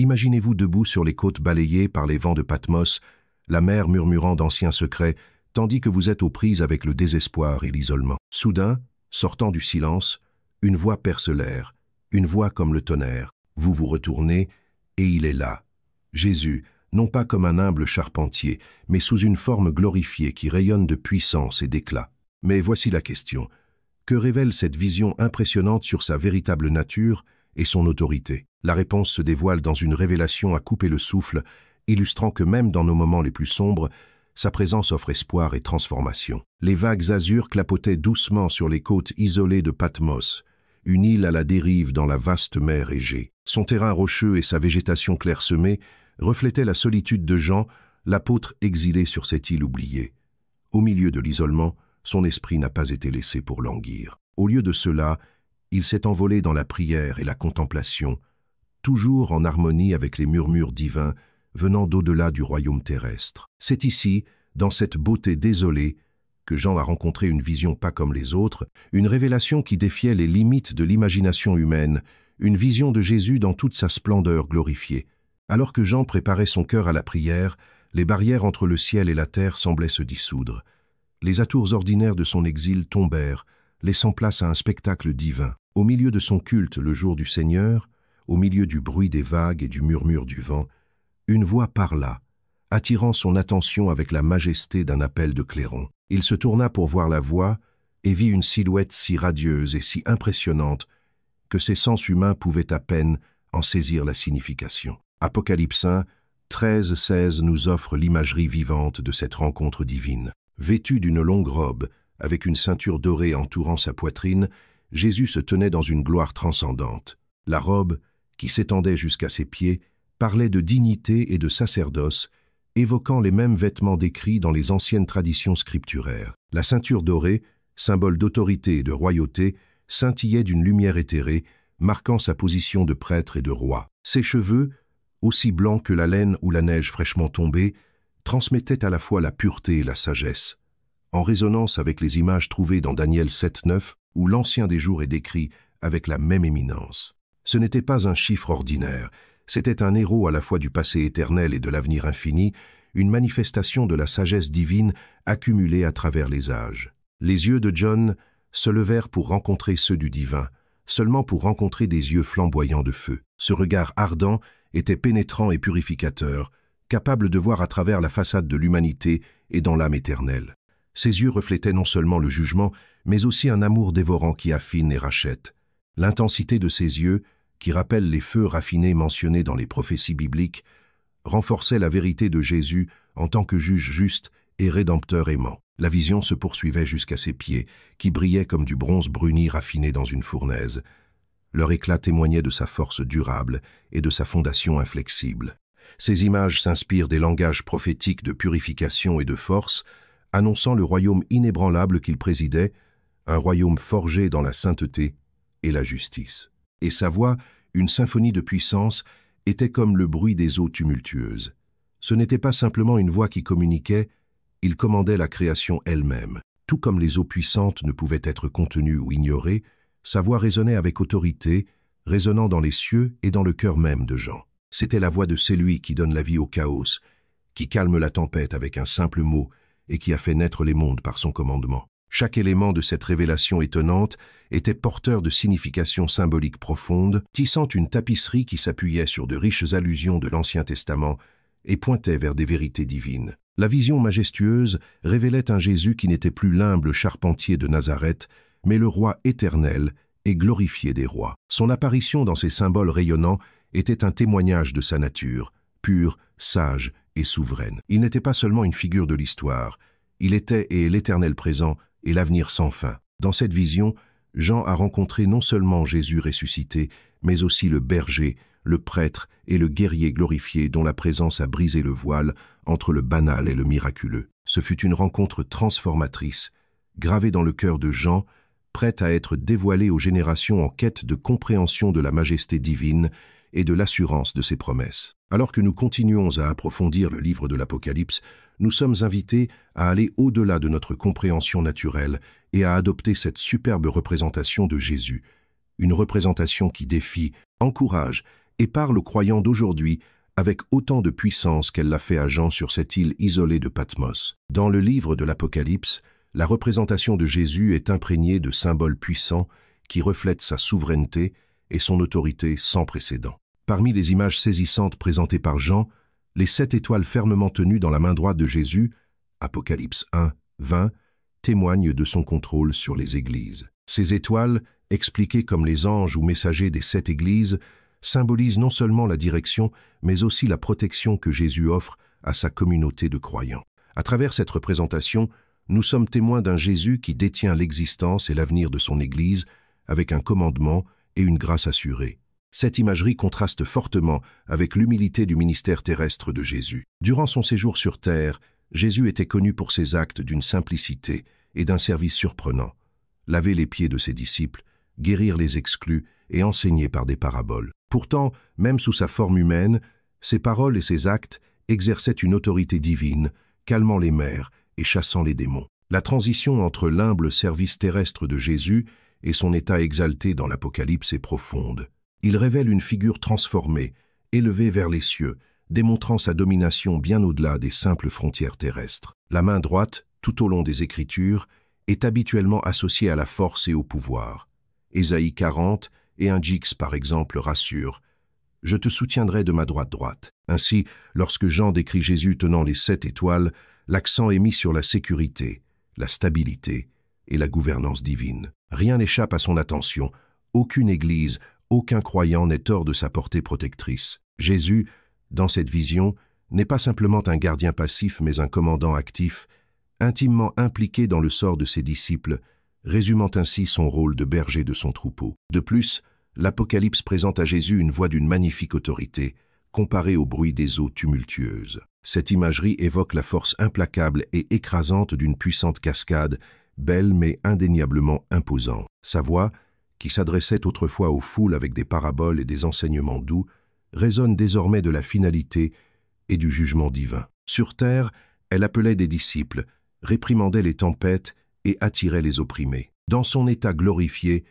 Imaginez-vous debout sur les côtes balayées par les vents de Patmos, la mer murmurant d'anciens secrets, tandis que vous êtes aux prises avec le désespoir et l'isolement. Soudain, sortant du silence, une voix perce l'air, une voix comme le tonnerre. Vous vous retournez, et il est là. Jésus, non pas comme un humble charpentier, mais sous une forme glorifiée qui rayonne de puissance et d'éclat. Mais voici la question. Que révèle cette vision impressionnante sur sa véritable nature et son autorité? La réponse se dévoile dans une révélation à couper le souffle, illustrant que même dans nos moments les plus sombres, sa présence offre espoir et transformation. Les vagues azur clapotaient doucement sur les côtes isolées de Patmos, une île à la dérive dans la vaste mer Égée. Son terrain rocheux et sa végétation clairsemée reflétaient la solitude de Jean, l'apôtre exilé sur cette île oubliée. Au milieu de l'isolement, son esprit n'a pas été laissé pour languir. Au lieu de cela, il s'est envolé dans la prière et la contemplation, toujours en harmonie avec les murmures divins venant d'au-delà du royaume terrestre. C'est ici, dans cette beauté désolée, que Jean a rencontré une vision pas comme les autres, une révélation qui défiait les limites de l'imagination humaine, une vision de Jésus dans toute sa splendeur glorifiée. Alors que Jean préparait son cœur à la prière, les barrières entre le ciel et la terre semblaient se dissoudre. Les atours ordinaires de son exil tombèrent, laissant place à un spectacle divin. Au milieu de son culte le jour du Seigneur, au milieu du bruit des vagues et du murmure du vent, une voix parla, attirant son attention avec la majesté d'un appel de clairon. Il se tourna pour voir la voix et vit une silhouette si radieuse et si impressionnante que ses sens humains pouvaient à peine en saisir la signification. Apocalypse 1, 13-16 nous offre l'imagerie vivante de cette rencontre divine. Vêtu d'une longue robe, avec une ceinture dorée entourant sa poitrine, Jésus se tenait dans une gloire transcendante. La robe, qui s'étendait jusqu'à ses pieds, parlait de dignité et de sacerdoce, évoquant les mêmes vêtements décrits dans les anciennes traditions scripturaires. La ceinture dorée, symbole d'autorité et de royauté, scintillait d'une lumière éthérée, marquant sa position de prêtre et de roi. Ses cheveux, aussi blancs que la laine ou la neige fraîchement tombée, transmettaient à la fois la pureté et la sagesse, en résonance avec les images trouvées dans Daniel 7-9, où l'Ancien des Jours est décrit avec la même éminence. Ce n'était pas un chiffre ordinaire, c'était un héros à la fois du passé éternel et de l'avenir infini, une manifestation de la sagesse divine accumulée à travers les âges. Les yeux de John se levèrent pour rencontrer ceux du divin, seulement pour rencontrer des yeux flamboyants de feu. Ce regard ardent était pénétrant et purificateur, capable de voir à travers la façade de l'humanité et dans l'âme éternelle. Ses yeux reflétaient non seulement le jugement, mais aussi un amour dévorant qui affine et rachète. L'intensité de ses yeux, qui rappelle les feux raffinés mentionnés dans les prophéties bibliques, renforçait la vérité de Jésus en tant que juge juste et rédempteur aimant. La vision se poursuivait jusqu'à ses pieds, qui brillaient comme du bronze bruni raffiné dans une fournaise. Leur éclat témoignait de sa force durable et de sa fondation inflexible. Ces images s'inspirent des langages prophétiques de purification et de force, annonçant le royaume inébranlable qu'il présidait, un royaume forgé dans la sainteté et la justice. Et sa voix, une symphonie de puissance, était comme le bruit des eaux tumultueuses. Ce n'était pas simplement une voix qui communiquait, il commandait la création elle-même. Tout comme les eaux puissantes ne pouvaient être contenues ou ignorées, sa voix résonnait avec autorité, résonnant dans les cieux et dans le cœur même de Jean. C'était la voix de celui qui donne la vie au chaos, qui calme la tempête avec un simple mot et qui a fait naître les mondes par son commandement. Chaque élément de cette révélation étonnante était porteur de significations symboliques profondes, tissant une tapisserie qui s'appuyait sur de riches allusions de l'Ancien Testament et pointait vers des vérités divines. La vision majestueuse révélait un Jésus qui n'était plus l'humble charpentier de Nazareth, mais le roi éternel et glorifié des rois. Son apparition dans ces symboles rayonnants était un témoignage de sa nature, pure, sage et souveraine. Il n'était pas seulement une figure de l'histoire, il était et est l'éternel présent et l'avenir sans fin. Dans cette vision, Jean a rencontré non seulement Jésus ressuscité, mais aussi le berger, le prêtre et le guerrier glorifié dont la présence a brisé le voile entre le banal et le miraculeux. Ce fut une rencontre transformatrice, gravée dans le cœur de Jean, prête à être dévoilée aux générations en quête de compréhension de la majesté divine et de l'assurance de ses promesses. Alors que nous continuons à approfondir le livre de l'Apocalypse, nous sommes invités à aller au-delà de notre compréhension naturelle et à adopter cette superbe représentation de Jésus, une représentation qui défie, encourage et parle aux croyants d'aujourd'hui avec autant de puissance qu'elle l'a fait à Jean sur cette île isolée de Patmos. Dans le livre de l'Apocalypse, la représentation de Jésus est imprégnée de symboles puissants qui reflètent sa souveraineté et son autorité sans précédent. Parmi les images saisissantes présentées par Jean, les 7 étoiles fermement tenues dans la main droite de Jésus, Apocalypse 1, 20, témoignent de son contrôle sur les églises. Ces étoiles, expliquées comme les anges ou messagers des 7 églises, symbolisent non seulement la direction, mais aussi la protection que Jésus offre à sa communauté de croyants. À travers cette représentation, nous sommes témoins d'un Jésus qui détient l'existence et l'avenir de son Église avec un commandement et une grâce assurée. Cette imagerie contraste fortement avec l'humilité du ministère terrestre de Jésus. Durant son séjour sur terre, Jésus était connu pour ses actes d'une simplicité et d'un service surprenant. Laver les pieds de ses disciples, guérir les exclus et enseigner par des paraboles. Pourtant, même sous sa forme humaine, ses paroles et ses actes exerçaient une autorité divine, calmant les mers et chassant les démons. La transition entre l'humble service terrestre de Jésus et son état exalté dans l'Apocalypse est profonde. Il révèle une figure transformée, élevée vers les cieux, démontrant sa domination bien au-delà des simples frontières terrestres. La main droite, tout au long des Écritures, est habituellement associée à la force et au pouvoir. Ésaïe 40 et un Jix, par exemple, rassurent « Je te soutiendrai de ma droite. » Ainsi, lorsque Jean décrit Jésus tenant les 7 étoiles, l'accent est mis sur la sécurité, la stabilité et la gouvernance divine. Rien n'échappe à son attention, aucune église, aucun croyant n'est hors de sa portée protectrice. Jésus, dans cette vision, n'est pas simplement un gardien passif mais un commandant actif, intimement impliqué dans le sort de ses disciples, résumant ainsi son rôle de berger de son troupeau. De plus, l'Apocalypse présente à Jésus une voix d'une magnifique autorité, comparée au bruit des eaux tumultueuses. Cette imagerie évoque la force implacable et écrasante d'une puissante cascade, belle mais indéniablement imposante. Sa voix, qui s'adressait autrefois aux foules avec des paraboles et des enseignements doux, résonne désormais de la finalité et du jugement divin. Sur terre, elle appelait des disciples, réprimandait les tempêtes et attirait les opprimés. Dans son état glorifié,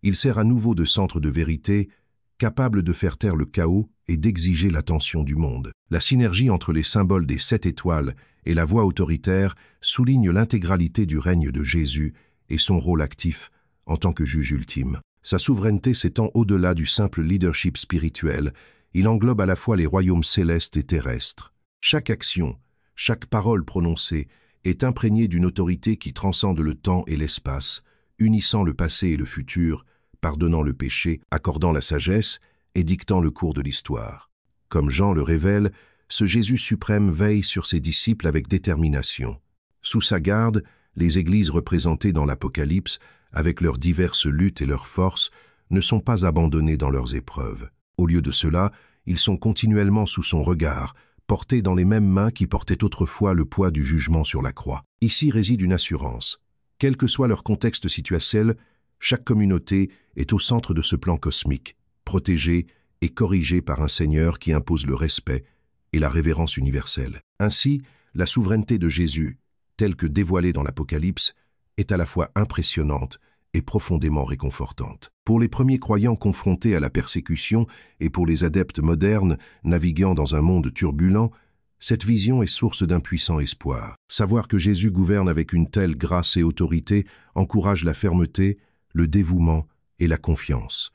il sert à nouveau de centre de vérité, capable de faire taire le chaos et d'exiger l'attention du monde. La synergie entre les symboles des 7 étoiles et la voix autoritaire souligne l'intégralité du règne de Jésus et son rôle actif en tant que juge ultime. Sa souveraineté s'étend au-delà du simple leadership spirituel, il englobe à la fois les royaumes célestes et terrestres. Chaque action, chaque parole prononcée est imprégnée d'une autorité qui transcende le temps et l'espace, unissant le passé et le futur, pardonnant le péché, accordant la sagesse et dictant le cours de l'histoire. Comme Jean le révèle, ce Jésus suprême veille sur ses disciples avec détermination. Sous sa garde, les églises représentées dans l'Apocalypse, avec leurs diverses luttes et leurs forces, ne sont pas abandonnées dans leurs épreuves. Au lieu de cela, ils sont continuellement sous son regard, portés dans les mêmes mains qui portaient autrefois le poids du jugement sur la croix. Ici réside une assurance. Quel que soit leur contexte situatiel, chaque communauté est au centre de ce plan cosmique, protégée et corrigée par un Seigneur qui impose le respect et la révérence universelle. Ainsi, la souveraineté de Jésus, telle que dévoilée dans l'Apocalypse, est à la fois impressionnante et profondément réconfortante. Pour les premiers croyants confrontés à la persécution et pour les adeptes modernes naviguant dans un monde turbulent, cette vision est source d'un puissant espoir. Savoir que Jésus gouverne avec une telle grâce et autorité encourage la fermeté, le dévouement et la confiance.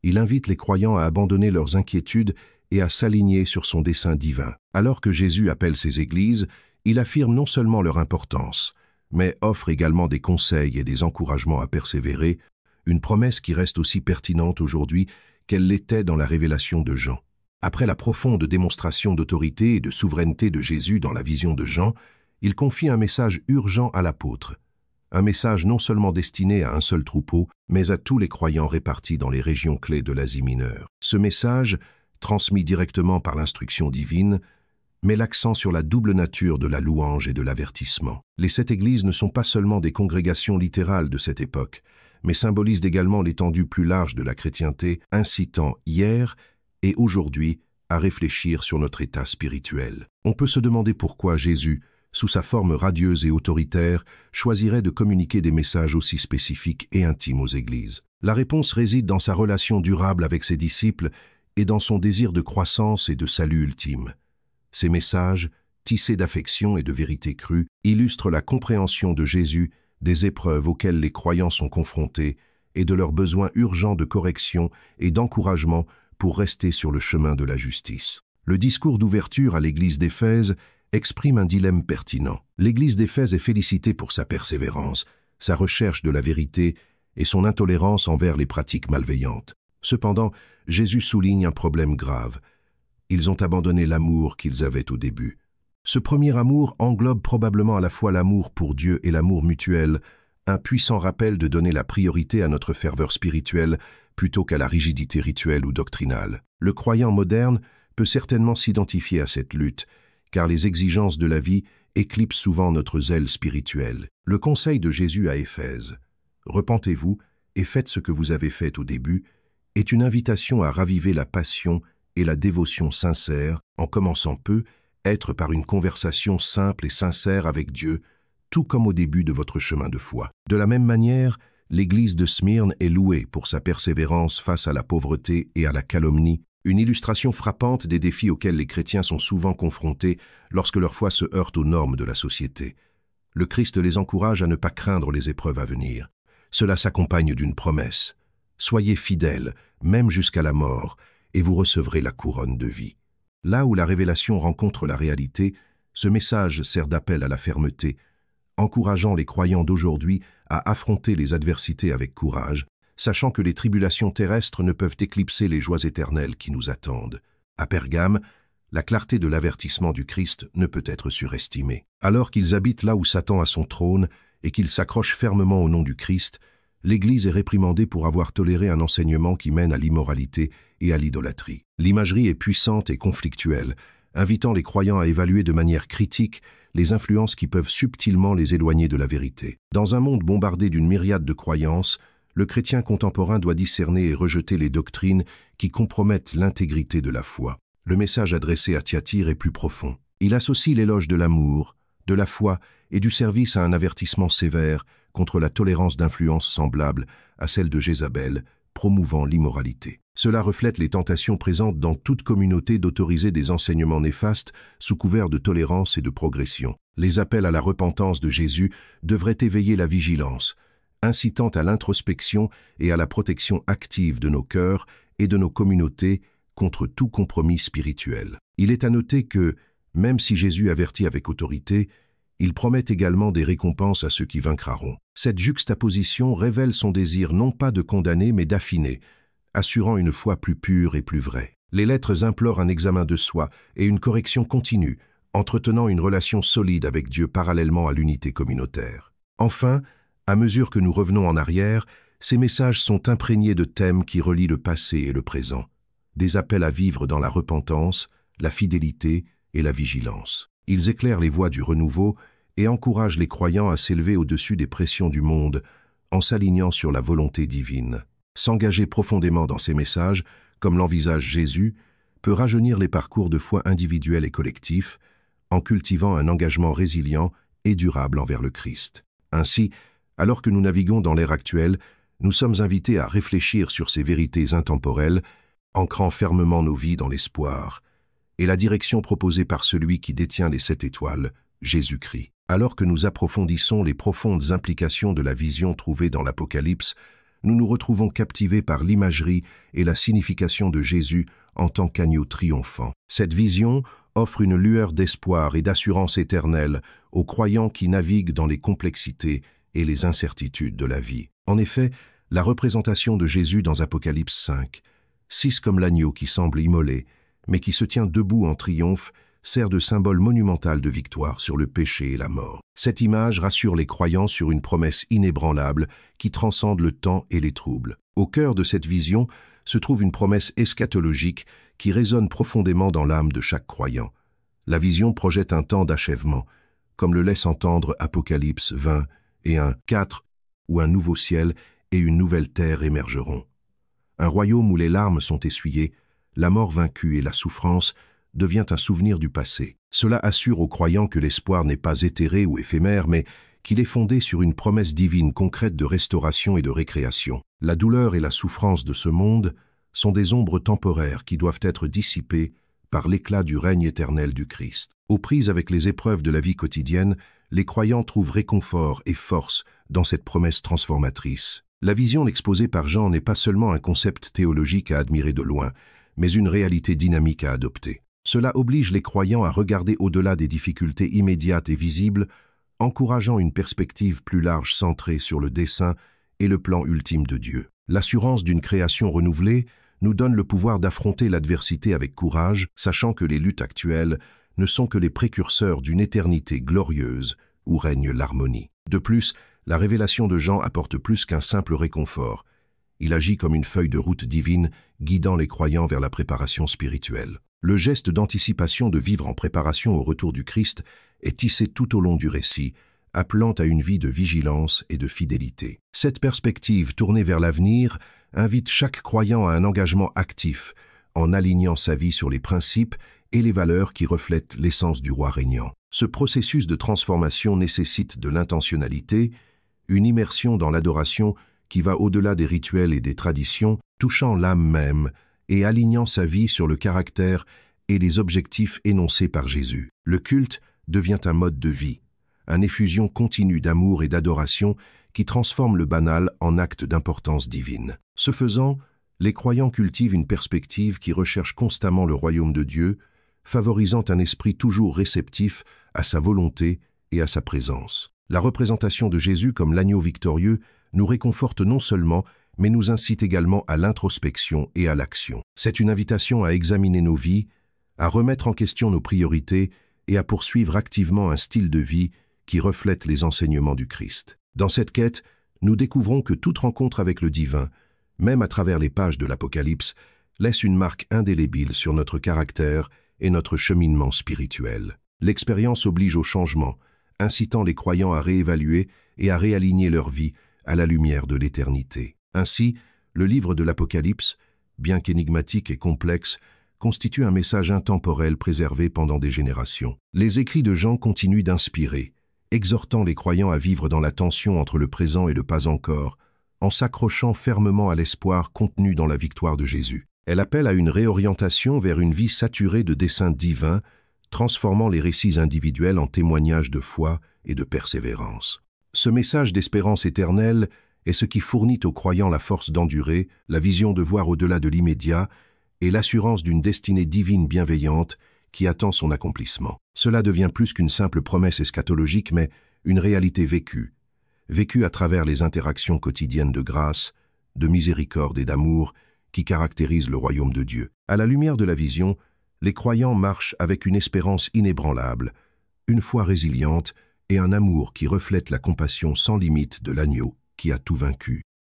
Il invite les croyants à abandonner leurs inquiétudes et à s'aligner sur son dessein divin. Alors que Jésus appelle ses églises, il affirme non seulement leur importance, mais offre également des conseils et des encouragements à persévérer, une promesse qui reste aussi pertinente aujourd'hui qu'elle l'était dans la révélation de Jean. Après la profonde démonstration d'autorité et de souveraineté de Jésus dans la vision de Jean, il confie un message urgent à l'apôtre. Un message non seulement destiné à un seul troupeau, mais à tous les croyants répartis dans les régions clés de l'Asie mineure. Ce message, transmis directement par l'instruction divine, met l'accent sur la double nature de la louange et de l'avertissement. Les 7 églises ne sont pas seulement des congrégations littérales de cette époque, mais symbolisent également l'étendue plus large de la chrétienté, incitant hier et aujourd'hui à réfléchir sur notre état spirituel. On peut se demander pourquoi Jésus, sous sa forme radieuse et autoritaire, choisirait de communiquer des messages aussi spécifiques et intimes aux églises. La réponse réside dans sa relation durable avec ses disciples est dans son désir de croissance et de salut ultime. Ces messages, tissés d'affection et de vérité crue, illustrent la compréhension de Jésus des épreuves auxquelles les croyants sont confrontés et de leurs besoins urgents de correction et d'encouragement pour rester sur le chemin de la justice. Le discours d'ouverture à l'église d'Éphèse exprime un dilemme pertinent. L'église d'Éphèse est félicitée pour sa persévérance, sa recherche de la vérité et son intolérance envers les pratiques malveillantes. Cependant, Jésus souligne un problème grave. Ils ont abandonné l'amour qu'ils avaient au début. Ce premier amour englobe probablement à la fois l'amour pour Dieu et l'amour mutuel, un puissant rappel de donner la priorité à notre ferveur spirituelle plutôt qu'à la rigidité rituelle ou doctrinale. Le croyant moderne peut certainement s'identifier à cette lutte, car les exigences de la vie éclipsent souvent notre zèle spirituel. Le conseil de Jésus à Éphèse, « Repentez-vous et faites ce que vous avez fait au début », est une invitation à raviver la passion et la dévotion sincère, en commençant peu, être par une conversation simple et sincère avec Dieu, tout comme au début de votre chemin de foi. De la même manière, l'église de Smyrne est louée pour sa persévérance face à la pauvreté et à la calomnie, une illustration frappante des défis auxquels les chrétiens sont souvent confrontés lorsque leur foi se heurte aux normes de la société. Le Christ les encourage à ne pas craindre les épreuves à venir. Cela s'accompagne d'une promesse. Soyez fidèles, même jusqu'à la mort, et vous recevrez la couronne de vie. Là où la révélation rencontre la réalité, ce message sert d'appel à la fermeté, encourageant les croyants d'aujourd'hui à affronter les adversités avec courage, sachant que les tribulations terrestres ne peuvent éclipser les joies éternelles qui nous attendent. À Pergame, la clarté de l'avertissement du Christ ne peut être surestimée. Alors qu'ils habitent là où Satan a son trône et qu'ils s'accrochent fermement au nom du Christ, l'Église est réprimandée pour avoir toléré un enseignement qui mène à l'immoralité et à l'idolâtrie. L'imagerie est puissante et conflictuelle, invitant les croyants à évaluer de manière critique les influences qui peuvent subtilement les éloigner de la vérité. Dans un monde bombardé d'une myriade de croyances, le chrétien contemporain doit discerner et rejeter les doctrines qui compromettent l'intégrité de la foi. Le message adressé à Thyatire est plus profond. Il associe l'éloge de l'amour, de la foi et du service à un avertissement sévère contre la tolérance d'influences semblables à celle de Jézabel, promouvant l'immoralité. Cela reflète les tentations présentes dans toute communauté d'autoriser des enseignements néfastes sous couvert de tolérance et de progression. Les appels à la repentance de Jésus devraient éveiller la vigilance, incitant à l'introspection et à la protection active de nos cœurs et de nos communautés contre tout compromis spirituel. Il est à noter que, même si Jésus avertit avec autorité, il promet également des récompenses à ceux qui vaincront. Cette juxtaposition révèle son désir non pas de condamner mais d'affiner, assurant une foi plus pure et plus vraie. Les lettres implorent un examen de soi et une correction continue, entretenant une relation solide avec Dieu parallèlement à l'unité communautaire. Enfin, à mesure que nous revenons en arrière, ces messages sont imprégnés de thèmes qui relient le passé et le présent, des appels à vivre dans la repentance, la fidélité et la vigilance. Ils éclairent les voies du renouveau et encouragent les croyants à s'élever au-dessus des pressions du monde en s'alignant sur la volonté divine. S'engager profondément dans ces messages, comme l'envisage Jésus, peut rajeunir les parcours de foi individuels et collectifs en cultivant un engagement résilient et durable envers le Christ. Ainsi, alors que nous naviguons dans l'ère actuelle, nous sommes invités à réfléchir sur ces vérités intemporelles, ancrant fermement nos vies dans l'espoir et la direction proposée par celui qui détient les 7 étoiles, Jésus-Christ. Alors que nous approfondissons les profondes implications de la vision trouvée dans l'Apocalypse, nous nous retrouvons captivés par l'imagerie et la signification de Jésus en tant qu'agneau triomphant. Cette vision offre une lueur d'espoir et d'assurance éternelle aux croyants qui naviguent dans les complexités et les incertitudes de la vie. En effet, la représentation de Jésus dans Apocalypse 5, 6 comme l'agneau qui semble immolé, mais qui se tient debout en triomphe, sert de symbole monumental de victoire sur le péché et la mort. Cette image rassure les croyants sur une promesse inébranlable qui transcende le temps et les troubles. Au cœur de cette vision se trouve une promesse eschatologique qui résonne profondément dans l'âme de chaque croyant. La vision projette un temps d'achèvement, comme le laisse entendre Apocalypse 20 et 1:4, où un nouveau ciel et une nouvelle terre émergeront. Un royaume où les larmes sont essuyées, la mort vaincue et la souffrance devient un souvenir du passé. Cela assure aux croyants que l'espoir n'est pas éthéré ou éphémère, mais qu'il est fondé sur une promesse divine concrète de restauration et de récréation. La douleur et la souffrance de ce monde sont des ombres temporaires qui doivent être dissipées par l'éclat du règne éternel du Christ. Aux prises avec les épreuves de la vie quotidienne, les croyants trouvent réconfort et force dans cette promesse transformatrice. La vision exposée par Jean n'est pas seulement un concept théologique à admirer de loin, mais une réalité dynamique à adopter. Cela oblige les croyants à regarder au-delà des difficultés immédiates et visibles, encourageant une perspective plus large centrée sur le dessein et le plan ultime de Dieu. L'assurance d'une création renouvelée nous donne le pouvoir d'affronter l'adversité avec courage, sachant que les luttes actuelles ne sont que les précurseurs d'une éternité glorieuse où règne l'harmonie. De plus, la révélation de Jean apporte plus qu'un simple réconfort. Il agit comme une feuille de route divine, guidant les croyants vers la préparation spirituelle. Le geste d'anticipation de vivre en préparation au retour du Christ est tissé tout au long du récit, appelant à une vie de vigilance et de fidélité. Cette perspective tournée vers l'avenir invite chaque croyant à un engagement actif, en alignant sa vie sur les principes et les valeurs qui reflètent l'essence du roi régnant. Ce processus de transformation nécessite de l'intentionnalité, une immersion dans l'adoration qui va au-delà des rituels et des traditions, touchant l'âme même et alignant sa vie sur le caractère et les objectifs énoncés par Jésus. Le culte devient un mode de vie, une effusion continue d'amour et d'adoration qui transforme le banal en acte d'importance divine. Ce faisant, les croyants cultivent une perspective qui recherche constamment le royaume de Dieu, favorisant un esprit toujours réceptif à sa volonté et à sa présence. La représentation de Jésus comme l'agneau victorieux nous réconforte non seulement, mais nous incite également à l'introspection et à l'action. C'est une invitation à examiner nos vies, à remettre en question nos priorités et à poursuivre activement un style de vie qui reflète les enseignements du Christ. Dans cette quête, nous découvrons que toute rencontre avec le divin, même à travers les pages de l'Apocalypse, laisse une marque indélébile sur notre caractère et notre cheminement spirituel. L'expérience oblige au changement, incitant les croyants à réévaluer et à réaligner leur vie à la lumière de l'éternité. Ainsi, le livre de l'Apocalypse, bien qu'énigmatique et complexe, constitue un message intemporel préservé pendant des générations. Les écrits de Jean continuent d'inspirer, exhortant les croyants à vivre dans la tension entre le présent et le pas encore, en s'accrochant fermement à l'espoir contenu dans la victoire de Jésus. Elle appelle à une réorientation vers une vie saturée de desseins divins, transformant les récits individuels en témoignages de foi et de persévérance. Ce message d'espérance éternelle est ce qui fournit aux croyants la force d'endurer, la vision de voir au-delà de l'immédiat et l'assurance d'une destinée divine bienveillante qui attend son accomplissement. Cela devient plus qu'une simple promesse eschatologique, mais une réalité vécue à travers les interactions quotidiennes de grâce, de miséricorde et d'amour qui caractérisent le royaume de Dieu. À la lumière de la vision, les croyants marchent avec une espérance inébranlable, une foi résiliente et un amour qui reflète la compassion sans limite de l'agneau qui a tout vaincu.